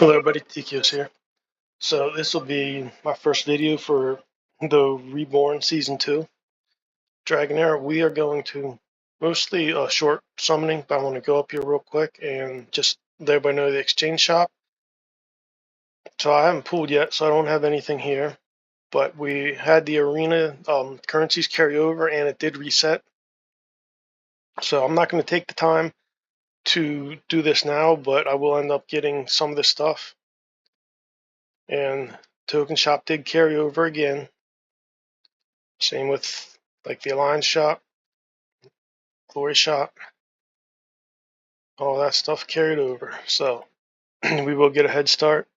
Hello everybody, TQ's here. So this will be my first video for the Reborn Season 2 DragonHeir. We are going to mostly a short summoning, but I want to go up here real quick and just let everybody know the exchange shop. So I haven't pulled yet, so I don't have anything here, but we had the arena currencies carry over and it did reset. So I'm not going to take the time to do this now, but I will end up getting some of this stuff. And token shop did carry over again. Same with like the Alliance shop, Glory shop, all that stuff carried over. So we will get a head start.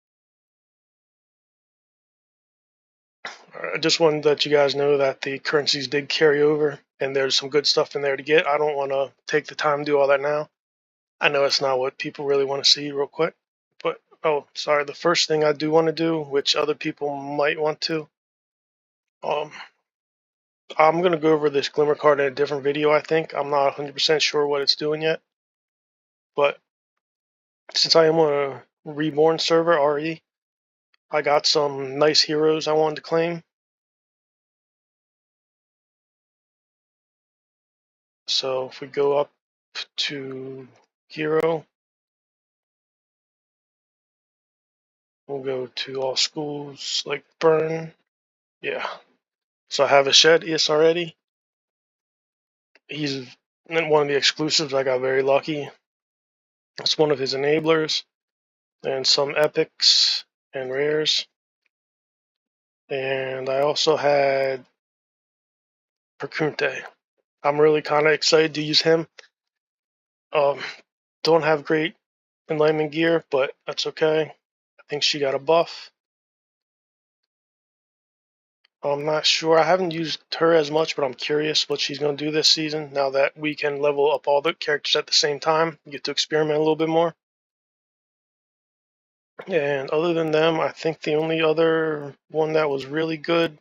I just wanted to let you guys know that the currencies did carry over and there's some good stuff in there to get. I don't want to take the time to do all that now. I know it's not what people really want to see real quick. But, oh, sorry, the first thing I do want to do, which other people might want to, I'm going to go over this Glimmer card in a different video, I think. I'm not 100% sure what it's doing yet. But since I am on a Reborn server, RE, I got some nice heroes I wanted to claim. So if we go up to hero, we'll go to all schools, like burn. Yeah. So I have Aschetius already. He's one of the exclusives. I got very lucky. It's one of his enablers. And some epics and rares. And I also had Perkunte. I'm really kind of excited to use him. Don't have great enlightenment gear, but that's okay. I think she got a buff. I'm not sure. I haven't used her as much, but I'm curious what she's going to do this season now that we can level up all the characters at the same time. We get to experiment a little bit more. And other than them, I think the only other one that was really good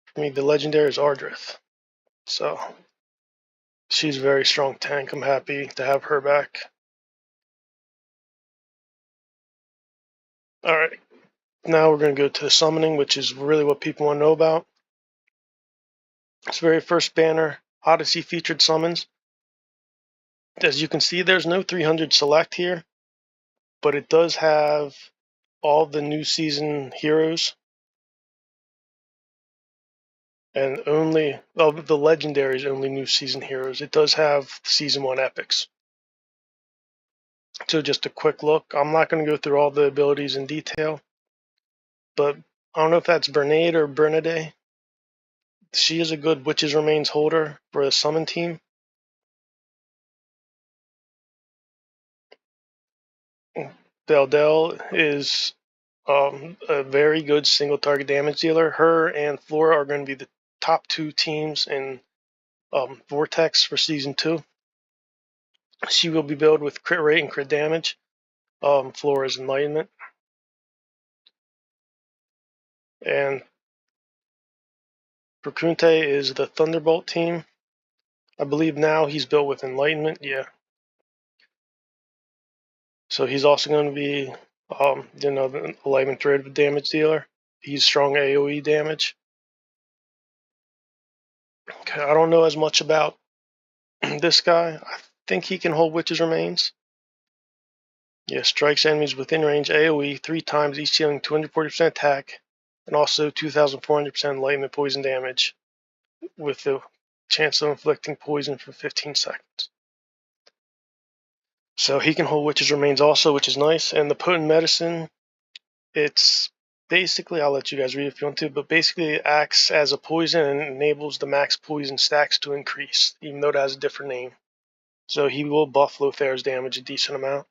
for me, the legendary, is Ardrith. So she's a very strong tank. I'm happy to have her back. Alright, now we're going to go to the summoning, which is really what people want to know about. This very first banner, Odyssey featured summons. As you can see, there's no 300 select here, but it does have all the new season heroes. And only, well, the legendaries only new season heroes. It does have season 1 epics. So just a quick look. I'm not going to go through all the abilities in detail, but I don't know if that's Bernade or Bernade. She is a good Witch's Remains holder for the summon team. Beldelle is a very good single target damage dealer. Her and Flora are going to be the top 2 teams in Vortex for Season 2. She will be built with crit rate and crit damage. Flora's Enlightenment. And Perkunte is the Thunderbolt team. I believe now he's built with Enlightenment, yeah. So he's also going to be, the Enlightenment derivative damage dealer. He's strong AoE damage. Okay, I don't know as much about this guy. I think he can hold Witch's Remains. Yeah, strikes enemies within range AoE 3 times, each dealing 240% attack, and also 2,400% enlightenment poison damage, with the chance of inflicting poison for 15 seconds. So he can hold Witch's Remains also, which is nice. And the potent medicine, it's basically, I'll let you guys read if you want to, but basically it acts as a poison and enables the max poison stacks to increase, even though it has a different name. So he will buff Lothair's damage a decent amount.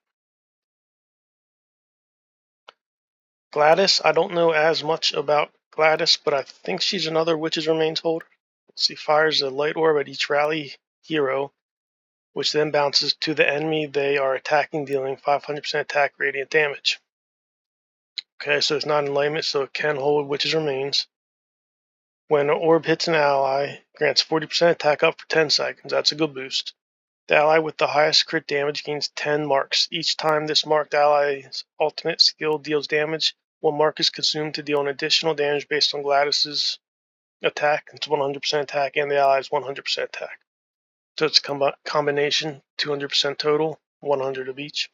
Gladys, I don't know as much about Gladys, but I think she's another Witch's Remains holder. She fires a light orb at each rally hero, which then bounces to the enemy they are attacking, dealing 500% attack radiant damage. Okay, so it's not enlightenment, so it can hold Witch's Remains. When an orb hits an ally, grants 40% attack up for 10 seconds. That's a good boost. The ally with the highest crit damage gains 10 marks. Each time this marked ally's ultimate skill deals damage, one mark is consumed to deal an additional damage based on Gladys's attack. It's 100% attack and the ally's 100% attack. So it's a combination, 200% total, 100 of each.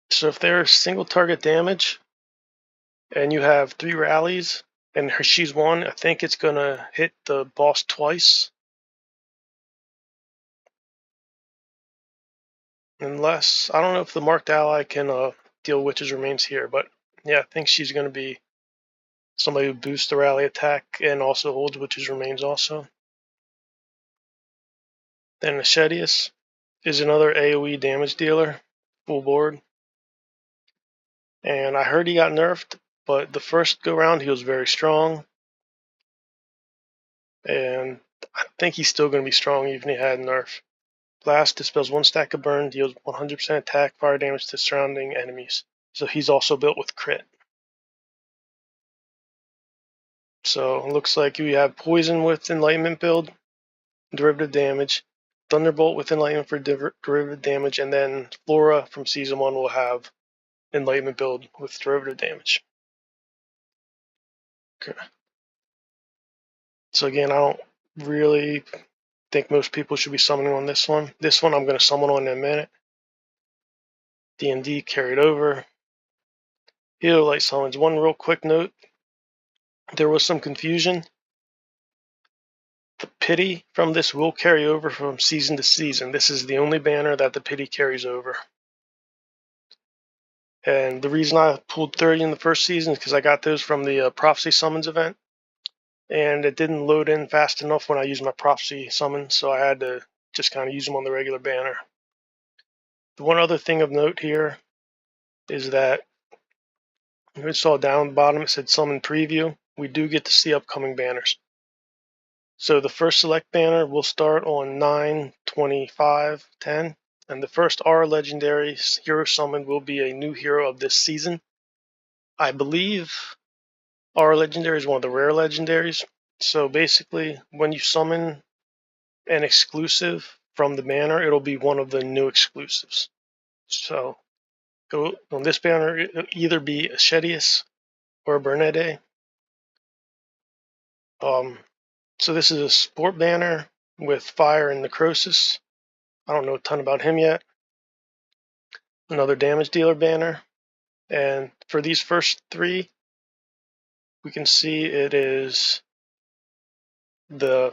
So if there's single target damage and you have 3 rallies and she's 1, I think it's going to hit the boss twice. Unless, I don't know if the marked ally can deal Witch's Remains here, but yeah, I think she's going to be somebody who boosts the rally attack and also holds Witch's Remains also. Then Aschetius is another AoE damage dealer, full board. And I heard he got nerfed, but the first go round he was very strong. And I think he's still going to be strong even if he had nerf. Blast dispels 1 stack of burn, deals 100% attack, fire damage to surrounding enemies. So he's also built with crit. So it looks like we have Poison with Enlightenment build, derivative damage, Thunderbolt with Enlightenment for derivative damage, and then Flora from Season 1 will have Enlightenment build with derivative damage. Okay. So again, I don't really think most people should be summoning on this one. This one I'm going to summon on in a minute. D&D carried over. Hero Light Summons. One real quick note. There was some confusion. The pity from this will carry over from season to season. This is the only banner that the pity carries over. And the reason I pulled 30 in the first season is because I got those from the Prophecy Summons event. And it didn't load in fast enough when I used my Prophecy Summon, so I had to just kind of use them on the regular banner. The one other thing of note here is that we saw down the bottom it said Summon Preview. We do get to see upcoming banners. So the first select banner will start on 9/25/10, and the first R legendary hero summon will be a new hero of this season. I believe R legendary is one of the rare legendaries. So basically, when you summon an exclusive from the banner, it'll be one of the new exclusives. So on this banner, it'll either be Aschetius or Bernede. So this is a sport banner with Fire and Necrosis. I don't know a ton about him yet. Another damage dealer banner. And for these first 3, we can see it is the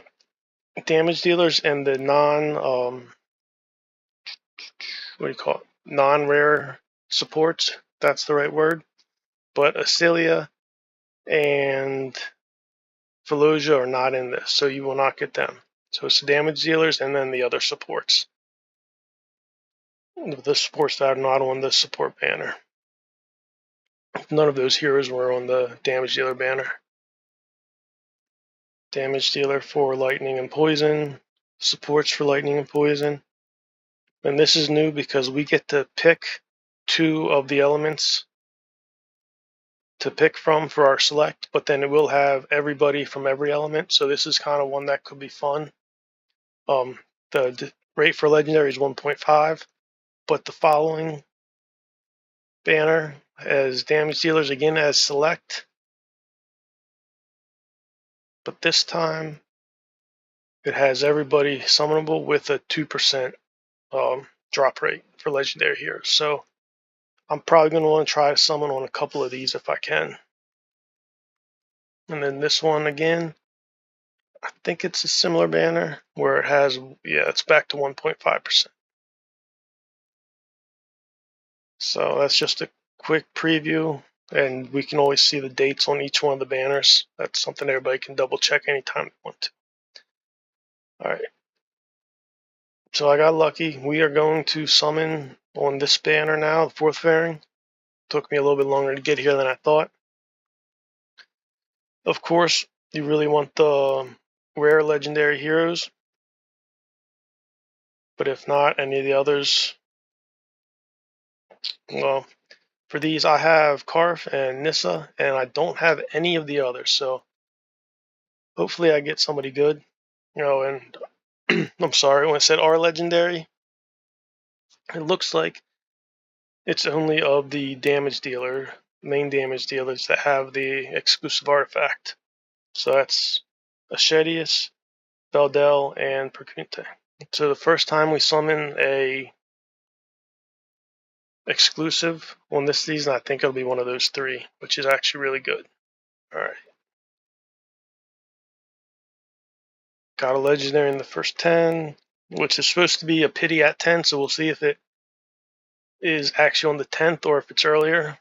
damage dealers and the non-rare supports. That's the right word. But Acelia and Philosia are not in this, so you will not get them. So it's the damage dealers and then the other supports. The supports that are not on the support banner. None of those heroes were on the damage dealer banner. Damage dealer for lightning and poison. Supports for lightning and poison. And this is new because we get to pick 2 of the elements to pick from for our select, but then it will have everybody from every element. So this is kind of one that could be fun. The rate for legendary is 1.5, but the following banner as damage dealers again as select, but this time it has everybody summonable with a 2% drop rate for legendary heroes. So I'm probably going to want to try to summon on a couple of these if I can. And then this one again, I think it's a similar banner where it has, yeah, it's back to 1.5%. So that's just a quick preview, and we can always see the dates on each one of the banners. That's something everybody can double check anytime they want to. All right. So I got lucky. We are going to summon on this banner now, the Forthfaring. Took me a little bit longer to get here than I thought. Of course, you really want the rare legendary heroes. But if not, any of the others, well, for these I have Karf and Nissa, and I don't have any of the others. So hopefully I get somebody good. And I'm sorry, when I said our legendary, it looks like it's only of the main damage dealers that have the exclusive artifact. So that's Aschetius, Beldelle, and Perkunte. So the first time we summon a exclusive on this season, I think it'll be one of those three, which is actually really good. Alright. Got a legendary in the first 10, which is supposed to be a pity at 10, so we'll see if it is actually on the 10th or if it's earlier.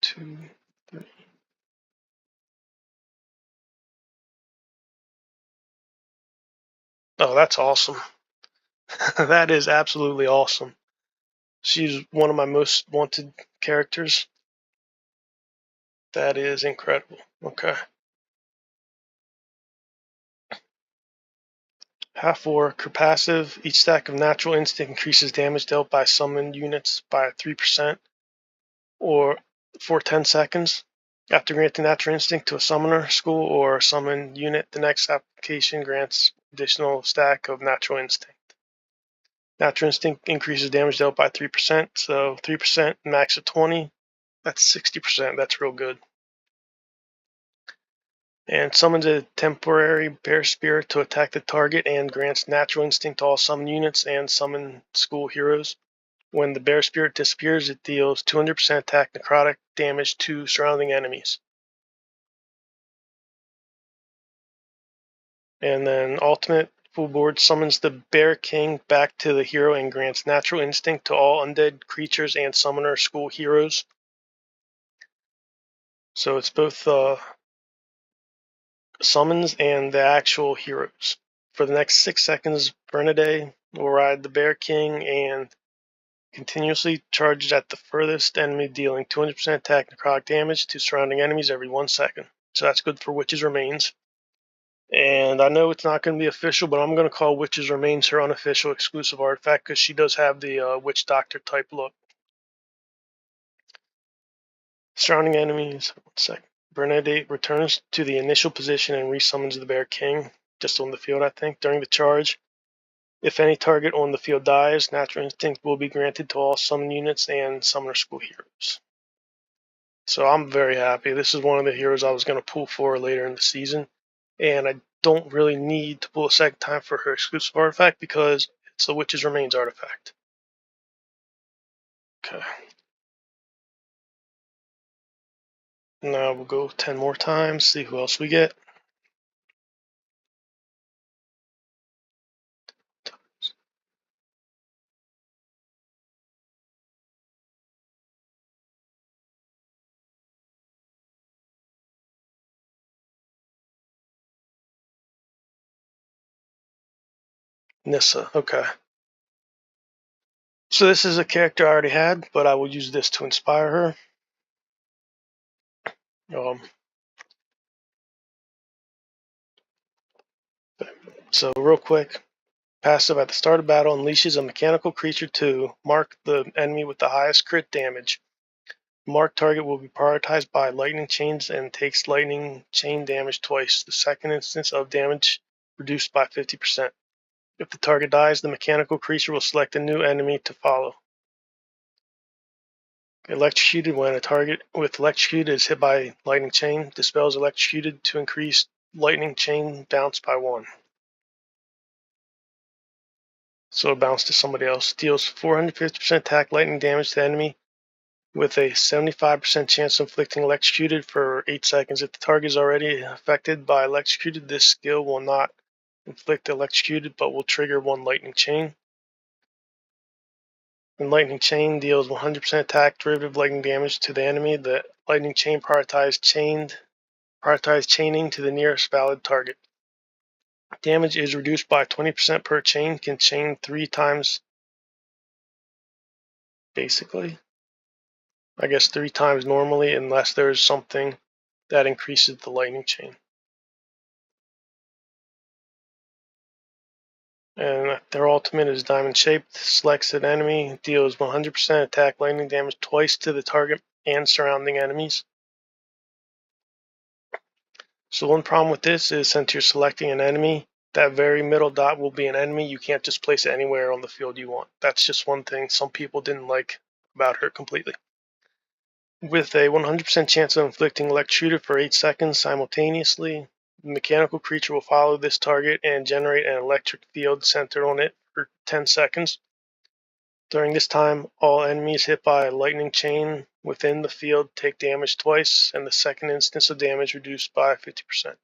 2, 3. Oh, that's awesome. That is absolutely awesome. She's one of my most wanted characters. That is incredible. Okay. Half orc, her passive. Each stack of natural instinct increases damage dealt by summoned units by 3% or for 10 seconds. After granting natural instinct to a summoner, school, or summoned unit, the next application grants additional stack of natural instinct. Natural instinct increases damage dealt by 3%, so 3% max of 20. That's 60%. That's real good. And summons a temporary bear spirit to attack the target and grants natural instinct to all summon units and summon school heroes. When the bear spirit disappears, it deals 200% attack necrotic damage to surrounding enemies. And then ultimate full board summons the Bear King back to the hero and grants natural instinct to all undead creatures and summoner school heroes. So it's both summons and the actual heroes. For the next 6 seconds, Bernadette will ride the Bear King and continuously charges at the furthest enemy, dealing 200% attack necrotic damage to surrounding enemies every 1 second. So that's good for Witch's Remains. And I know it's not going to be official, but I'm going to call Witch's Remains her unofficial exclusive artifact because she does have the Witch Doctor type look. Surrounding enemies. 1 second. Bernadette returns to the initial position and resummons the Bear King, just on the field, I think, during the charge. If any target on the field dies, Natural Instinct will be granted to all summon units and Summoner School heroes. So I'm very happy. This is one of the heroes I was going to pull for later in the season, and I don't really need to pull a second time for her exclusive artifact because it's the Witch's Remains artifact. Okay. Now we'll go 10 more times, see who else we get. Nissa, okay. So this is a character I already had, but I will use this to inspire her. So real quick, passive at the start of battle unleashes a mechanical creature to mark the enemy with the highest crit damage. Marked target will be prioritized by lightning chains and takes lightning chain damage twice. The second instance of damage reduced by 50%. If the target dies, the mechanical creature will select a new enemy to follow. Electrocuted. When a target with electrocuted is hit by lightning chain, dispels electrocuted to increase lightning chain bounce by 1. So it bounced to somebody else. Deals 450% attack lightning damage to the enemy with a 75% chance of inflicting electrocuted for 8 seconds. If the target is already affected by electrocuted, this skill will not inflict electrocuted but will trigger 1 lightning chain. When lightning chain deals 100% attack derivative lightning damage to the enemy, the lightning chain prioritized chaining to the nearest valid target. Damage is reduced by 20% per chain, can chain 3 times, basically. I guess 3 times normally, unless there's something that increases the lightning chain. And their ultimate is diamond shaped, selects an enemy, deals 100% attack lightning damage twice to the target and surrounding enemies. So one problem with this is since you're selecting an enemy, that very middle dot will be an enemy. You can't just place it anywhere on the field you want. That's just one thing some people didn't like about her completely. With a 100% chance of inflicting electrocution for 8 seconds simultaneously, the mechanical creature will follow this target and generate an electric field centered on it for 10 seconds. During this time, all enemies hit by a lightning chain within the field take damage twice, and the second instance of damage reduced by 50%.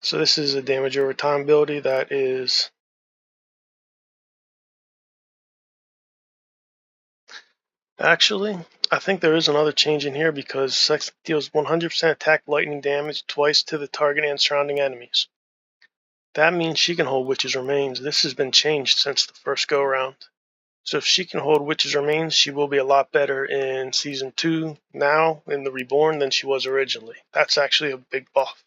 So this is a damage over time ability that is actually, I think there is another change in here because Sex deals 100% attack lightning damage twice to the target and surrounding enemies. That means she can hold Witch's Remains. This has been changed since the first go around. So if she can hold Witch's Remains, she will be a lot better in Season 2 now in the Reborn than she was originally. That's actually a big buff.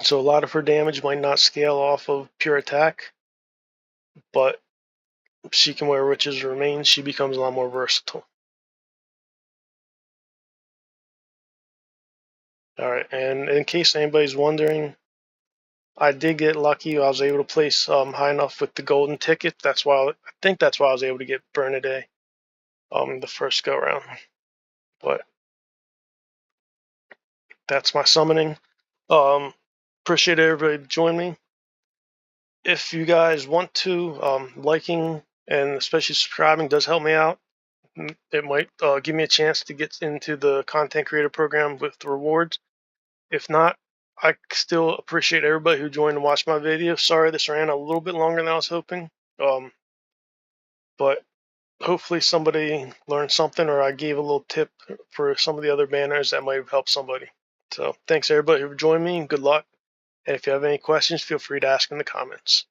So a lot of her damage might not scale off of pure attack, but if she can wear Witch's Remains, she becomes a lot more versatile. Alright, and in case anybody's wondering, I did get lucky. I was able to place high enough with the golden ticket. I think that's why I was able to get Bernadette the first go around. But that's my summoning. Appreciate everybody joining me. If you guys want to, liking and especially subscribing does help me out. It might give me a chance to get into the content creator program with the rewards. If not, I still appreciate everybody who joined and watched my video. Sorry this ran a little bit longer than I was hoping, but hopefully somebody learned something, or I gave a little tip for some of the other banners that might have helped somebody. So thanks everybody who joined me, and good luck. And if you have any questions, feel free to ask in the comments.